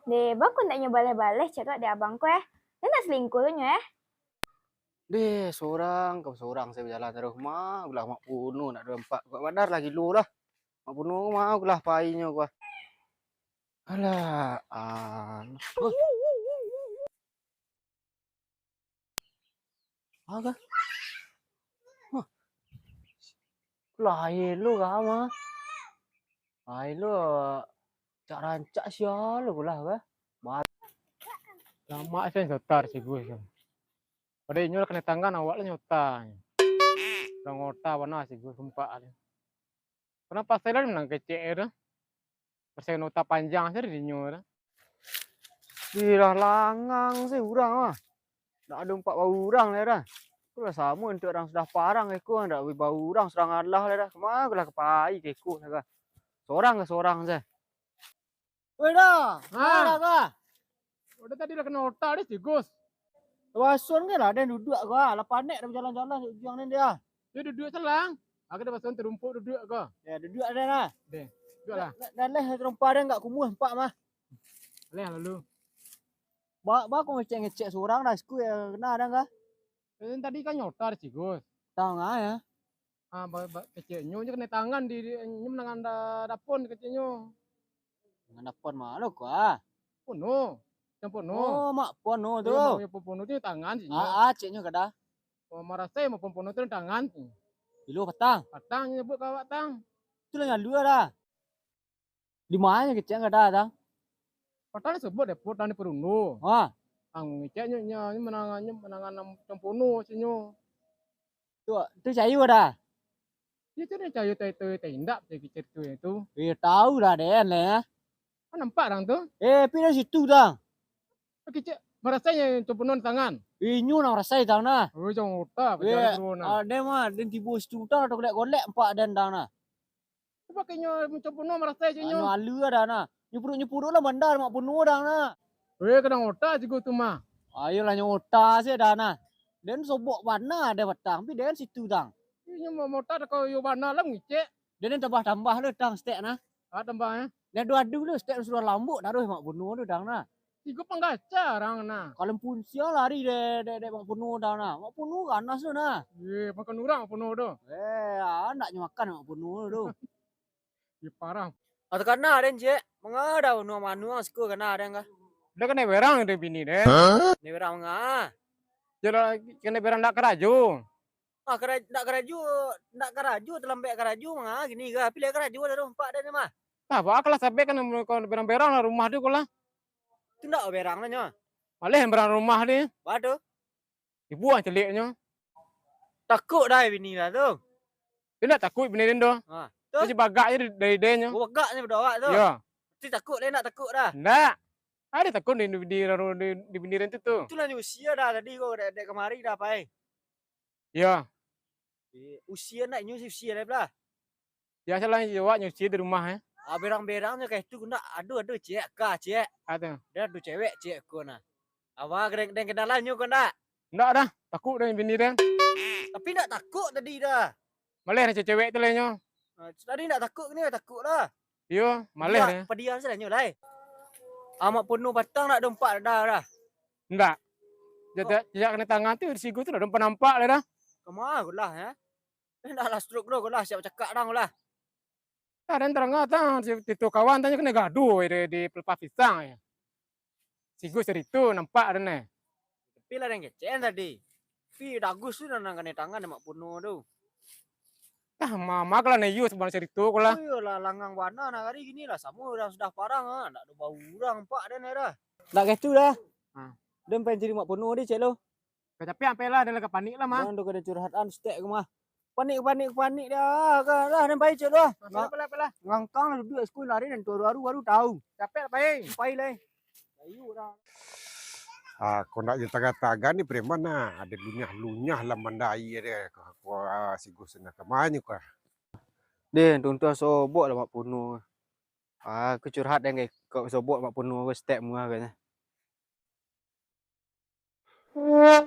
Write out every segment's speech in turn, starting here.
Deh, bang kau nak nyoba cakap dia abang ko Dia nak selingkuh tu nyo Deh, seorang saya berjalan dari rumah, ulah mak puno nak 24. Kau badar lagi lu lah. Mak puno mau ulah painya gua. Alah, oh, aga. Huh, lain lu kama. Lain lu cak rancak sial lu lah ka. Lama saya nyotar sih gue. Pada inyo kena tangan awak lah nyota. Orang ngota mana sih gue sumpah. Kenapa saya lah menang kecek itu? Persen nota panjang sih di inyo. Gila langang sih urang ah. Nak ada 4 bau urang lah dah. Aku lah sama untuk orang sudah parang aku ndak bau urang serang Allah lah dah. Kemana aku lah kepai keku lah ka. Seorang saya. Weh dah, mana kah? Udah tadi lah kena nota deh sih Gus. Wasun ke lah, dia duduk kah? Lah panik dah berjalan-jalan ujung ni dia. Dia duduk selang. Aku dah pasang terumpuk duduk kah? Ya duduk ada lah. Deh, duduk lah. Dan leh terumpa dia enggak kumuh empat mah. Leh lalu. Ba aku ngecek seorang dah sku ya kena ada kah? Tadi kan nyotar sih Gus. Tahu enggak ya? Keceknya je kena tangan di inyo menangan dapon keceknya. Dengan dapon mana kah? Pono. Yang pono. Oh, mak pono tu. Yang pono tu tangan sih. Ceknya kada. Oh, marah saya mau pono tu tangan. Dulu petang. Patang nyebut kawak tang. Itu lah yang dua dah. Di mana kecek kada tang? Patang sebut depot dan peruno. Ah, Ang ceknya menangannya menangan yang pono sinyo. tu cayu dah. Dia tu dia cayu tindak kecek tu itu. Tahu dah Den lah. Kan nampak orang tu. Pi dah situ tang. Kecek merasanya yang pono tangan. Inyu nak rasai tang nah. Oh, jangan otak berjalan peruno. Ada mah den tibu situ tang atau golek empat den tang nah. Pakainya macam pono merasanya sinyo. Anu alu dah nah. Nyupuruk lah bandar mak penuh dah nah. Kadang otak juga tu mah. Ayolah nyota sih dah nah. Den sobok mana ada batang, tapi den situ tang. Ini mau otak kau yo bana lah ngicek. Den tambah lu tang stek nah. Tambah ya. Den adu lu stek sudah lambuk dah mak penuh tu tang nah. Tiga penggaca orang nah. Kalau pun sia lari de mak penuh dah nah. Mak penuh ganas tu nah. Makan orang penuh tu. Anaknya makan mak penuh tu. Parah. Atau kena den cek. Mengada nu manu sku kena den kah? Dia kena berang dia bini deh. Ni berang ngah. Jadi kena berang nak keraju. Nak keraju terlembek keraju ngah gini kah? Pilih keraju dah tu empat den mah. Apa kalau sampai kan berang-berang lah rumah dia kula. Tu ndak berang lah nyo. Malih berang rumah dia. Waduh. Ibu yang celiknya. Takut dah bini lah tu. Dia nak takut bini dia tu. Tu Dia bagaknya dari dia nya. bagaknya berdoa tu. Ya. Tu takut dia nak takut dah. Ndak. Ada takut di bini dia tu. Itulah ni usia dah tadi kau dek kemari dah pai. Ya. Usia nak nyu usia dah belah. Ya salah jawab nyuci di rumah ya. Berang-berangnya kayak tu nak aduh cek kah cek. Ada. Dia aduh cewek cek ko nah. Awak kedeng kenalan nyu ko ndak? Ndak dah. Takut dengan bini dia. Tapi ndak takut tadi dah. Malih cewek tu lah nya. Tadi ndak takut ni takut lah. Yo, malih dia. Pediam saja nyu lai. Amak penuh batang nak dompak dah. Ndak. Jejak kena tangan tu di sigu tu dah nampak lah dah. Kemana lah ya? Dah lah stroke dah lah siap cakap dah lah. Dan terang tang itu kawan tanya kena gaduh di pelepas pisang ya. Sigu seritu nampak dah. Tapi lah yang kecen tadi. Tapi dagus tu nang kena tangan mak penuh tu. Mama kalau neyu sebenarnya seritu kula. Oh lah langang warna nak hari gini lah sama orang sudah parang ah. Nak ada bau urang pak dan dah. Nak gitu dah. Dem pengen jadi mak penuh dia cek lo. Tapi sampai lah dia panik lah mah. Jangan tu kena curhatan stek ke mah. Panik dah kan lah dan baik cek lo. Pelah. Ngangkang lah duduk sekolah lari dan baru tahu. Capek baik. Pai lah. Ayu dah. Kau nak je taga-taga ni preman nah. Ada lunyah lah mandai dia. Kau si Gus nak kemana kau? Den tuntun sobok lah mak penuh. Aku curhat dengan kau sobok mak penuh aku step muah katnya. Mak,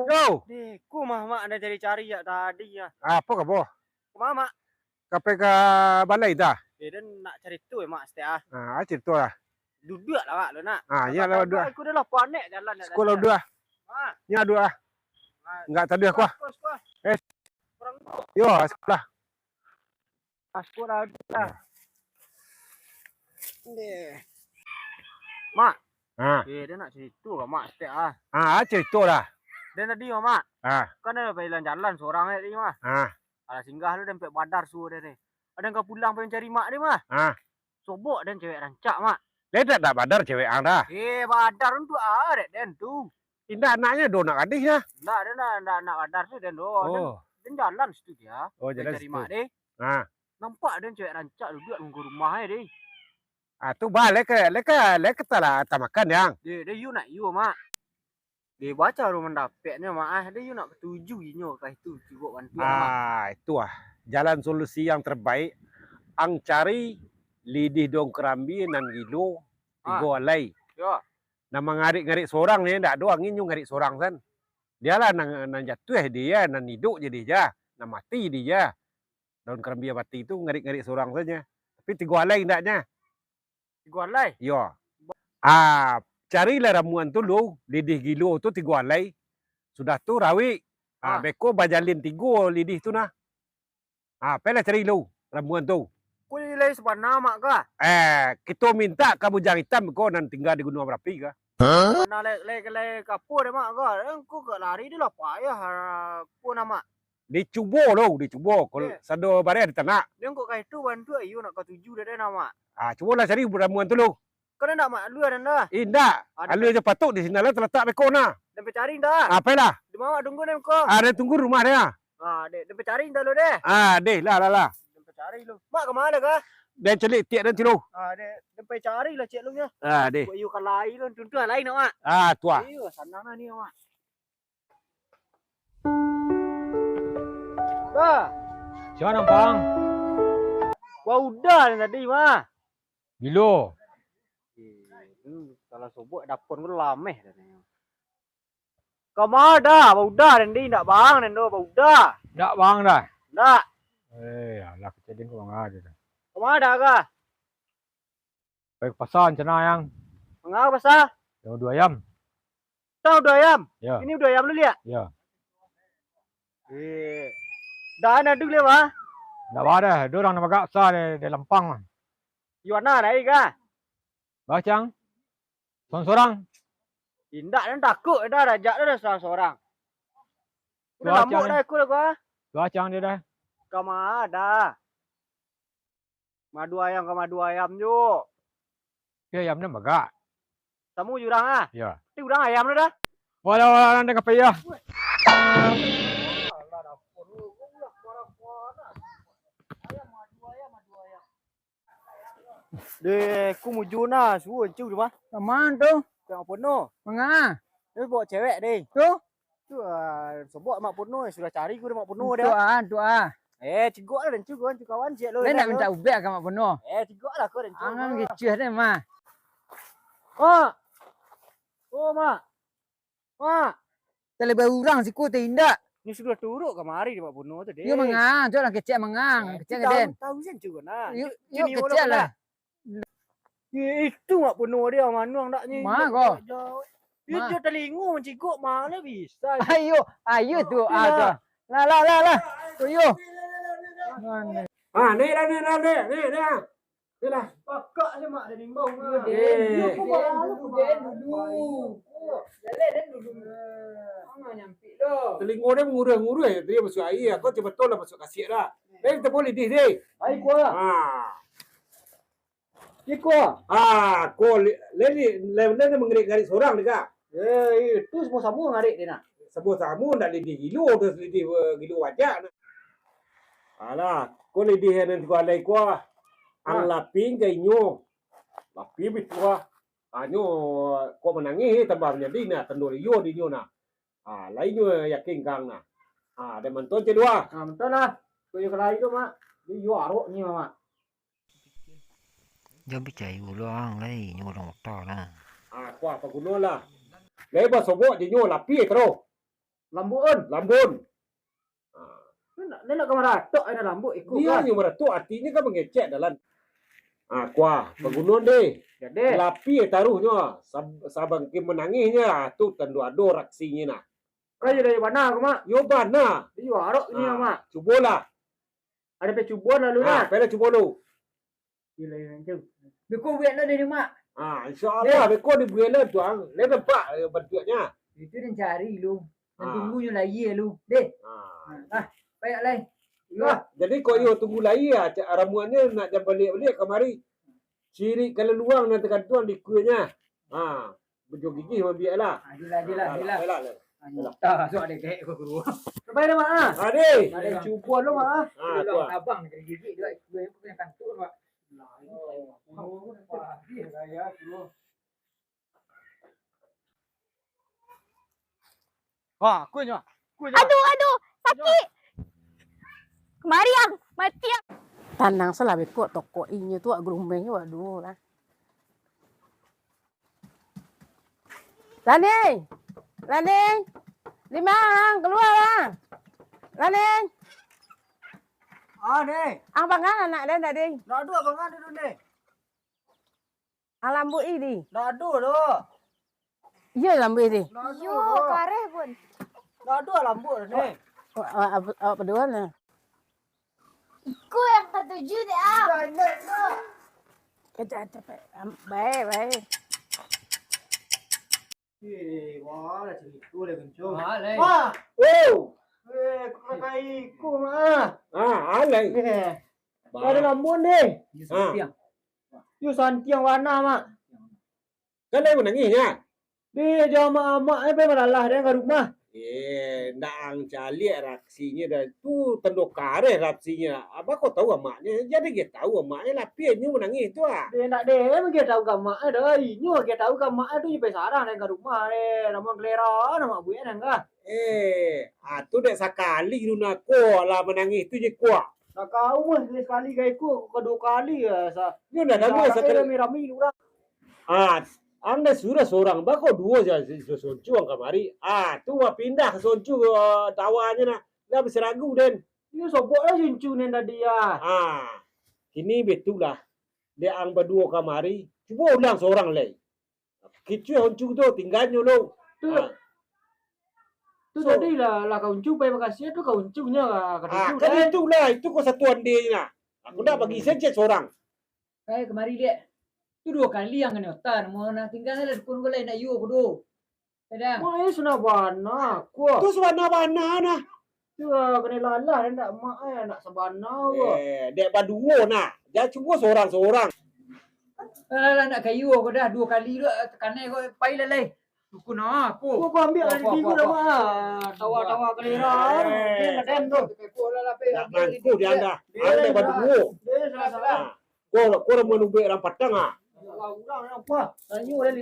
yo. Ku mak ada cari-cari ya tadi ya. Apa kau boh? Kemana mak? Kape ka balai dah? Dan nak cari tu mak setiap cerita lah. duduk lah mak lu nak. Ya lah dua. Aku dah lah panik jalan dah. Sekolah dua. Ya dua. Enggak tadi aku. Orang Yo, sekolah. sekolah dah. Mak, dia nak cerita ke mak setiap Cerita lah. Dan tadi mak, Ah, kan ada jalan seorang tadi mak. Ada singgah lu dan sampai badar suruh dia ni. Ada kau pulang pengen cari mak dia mah. Sobok dan cewek rancak mak. Dia tak badar cewek anda. Badar untuk dan tu. Indah anaknya dona gadis ya. Nah, dia nak badar tu dan dan jalan situ dia. Jalan Cari situ. mak dia. Nampak dan cewek rancak duduk nunggu rumah dia. Tu balik ke tala tamakan yang. Dia you nak you mak. Dia baca rumah dapatnya mak. Dia you nak ketujuh inyo kah itu cukup bantu mak. Itu jalan solusi yang terbaik. Ang cari lidih dong kerambi nan gilo tigo alai. Ya. Nama ngarik-ngarik seorang ni ndak doang inyo ngarik seorang kan. Dia lah nang jatuh dia nan hidup jadi ja. Nan mati dia. Daun kerambi mati itu ngarik-ngarik seorang saja. Tapi tigo alai ndaknya. Tigo alai. Yo. Carilah ramuan tu lu, lidih gilo tu tigo alai. Sudah tu rawi. Beko bajalin tigo lidih tu nah. Pela cari lu ramuan tu. Kau nilai sepanah mak kah? Kita minta kamu jangan hitam kau nan tinggal di Gunung Merapi kah? Mana le kapur mak kah? Kau ke lari dia lah payah aku nama. Dicuba lo, dicuba. Kalau sado bare di tanah. Dia kau kah itu bantu ayu nak kau tuju dia nama. Cubalah cari ramuan tu lu. Kau nak mak lu ada dah. Indah. Alu aja patuk di sini lah terletak beko nah. Dia cari dah. Apalah? Di mana tunggu dia kau? Ada tunggu rumah dia. Dia cari dah lu deh. Deh lah. Cari lu. Mak ke mana kah? Dia celik tiak dan cilu. Dia cari lah cik lu nya. Deh. Kau iu kalai lu contoh lain nak mak. Tua. Iu sanang ni mak. Bah. Siapa bang? Wah udah tadi mah. Bilo. Kalau sobok dapur ku lameh dah ni. Kau mau dah, udah dan di ndak bang dan do udah. Ndak bang dah. Ndak. Alah kejadian kau bang ada dah. Kau mau dah kah? Baik pasal cina yang. Mengapa pasal? Yang 2 ayam. Tahu udah ayam? Ya. Ini udah ayam lu lihat? Ya. Dah ada dulu mah. Ndak ada. Dia orang nak bagak sah di Lampang. Yuana dah kah? Bacang. Seorang. Indak dan takut dah rajak dah seorang-seorang. Udah lama dah aku dah gua. Bacang dia dah. Kau mah ada. Madu ayam ju. Ayam dia bagak. Kamu jurang Ya. Ti urang ayam dah. Walau anda kape ya. Deh, aku mujuna suruh cu di mana? Taman tu. Tengok penuh. Mengah. Dia bawa cewek deh. Tu. Tu sebab mak penuh sudah cari aku mak penuh Tu dia. tu ah. Cigok lah dan cu kawan cik lu. Dia nak minta ubek ke mak penuh. Cigok lah kau dan cu. Angan kecil dia mah. Mak. Oh mak. Mak. Terlebih orang siku tindak. Ni sudah turuk kemari di mak penuh tu deh. Yo mengah, tu lah kecil mengang, kecil ke den. Tahu sen cu nah. Yo kecil lah. Itu mak penuh dia manuang tak ni. Mak kau. Dia telingu menciguk mana bisa. Ayo tu tu. Lah. Tu yo. Ni dah. Ni lah. Pakak je mak dia nimbang. Dia aku malu den dulu. Jalan den dulu. Angah nyampi dah. Telingo dia mengurus-ngurus dia masuk air. Kau betul lah masuk kasih dah. Kita boleh di sini. Baik gua. Iko. Kau lele mengerik-gerik seorang dekat. Itu semua sama ngarik dia nak. Sebut kamu nak lidih gilo terus lidih gilo wajak. Alah, kau lidih yang nanti kau alai kau. Ang laping kay nyo. Lapi bitua. Nyo, kau menangis tambahnya di na tandur iyo di nyo na. Lain nyo yakin kang na. Ada menton cedua. Betul lah. Kau yang lain tu mak. Dia yo arok ni mak. Jangan percaya ulang lagi, nyo orang otak lah. Kau apa guna lah. Lepas sobok di nyo lapi terus. Lambun. Dia nak ke mana? Tok ada lambut ikut. Dia nyo meratuk artinya kan mengecek dalam. Kuah pegunung deh. Jadi, Lapi taruhnya sabang ke menangisnya tu tendu ado raksinya nah. kau dari mana aku mak? Yo bana. Di warok ini mak. Cubola. Ada pecubuan lalu lah. Pera cubolo. Gila yang jauh. Beko wet lah dari mak. Insyaallah beko di bulan tuang. Le nampak bentuknya. Itu dan cari lu. Dan Ah. tunggunya lagi lu. Deh. Baik lai. Nah, jadi kau yo tunggu lagi ya ramuannya nak jam balik kemari. Ciri kalau luang nanti kan tuan di kuenya. Bejo gigi membiarlah. Adilah. Tak, so ada kayak kau keluar. Sampai dah mak ah. Ade. Ada cubuan lu mak ah. Tuan. Abang kena gigi dia. Gue punya kantor pak. Wah, kuenya. Aduh, sakit. Kemari yang mati yang. Tanang salah beko toko ini tu gerumbengnya waduh lah. Laning. Limang keluar lah. Laning. Ni. Abangan anak dia tadi. Dah ada abangan dulu ni. Alambu ini. Dah ada dah. Iya lambu ini. Yo, kare pun. Dah ada lambu ni. Awak berdua ni. Ku yang ketujuh deh ah. Kita baik. Wah, lah cerita dah kencung. Lai. Wah, Oh. kau kai ku mak. Alai. Ada lambu ni. Tiang. You santiang warna mak. Kan ai menangisnya. Dia jama mak apa malalah dia ke rumah. Ndaang cali raksinya dah tu tendok kare raksinya. Abang kau tahu amaknya, jadi dia tahu amaknya lah piannya menangis tu ah. Dia nak dia dia tahu ke mak dah. Inyo dia tahu ke mak tu je sarang dia ke rumah dia. Nama kelera nama buaya nang Tu dek sekali dulu ko lah menangis tu je kuah. nak kau mah sekali ke aku kedua kali ya sa. Ni dah nama sekali. Rami orang. Anda sudah seorang, bako dua je soncu ang kamari. Tu mah pindah ke soncu tawanya nak. Dah berseragu den. You sobok lah juncu ni tadi ya. Ini betul lah. Dia ang berdua kamari. Cuba ulang seorang lagi. Kicu soncu tu tinggalnya lo. Tu tadi lah kau uncu pai makasih tu kau uncunya ke Kan itulah, itu kesatuan dia nak. Aku nak bagi saja seorang. Kayak kemari dia. Itu 2 kali yang kena otan. Mau nak tinggal lah dukun boleh nak you kudu. Sedang. Mak sudah bana ku. Tu sebana-bana nah. Tu kena lalah dia nak mak nak sebana ku. Dek berdua nak. Jangan cuma seorang-seorang. Lah nak kayu aku dah 2 kali tu tekanai kau pai lah lai. Dukun aku. Ku ambil dari tiga dah mak. Tawa-tawa kelera. Dia kena tu. Tak mampu dia anda. Anda berdua. Dia salah. Kau menunggu orang patang ah. Orang apa? Tanya dia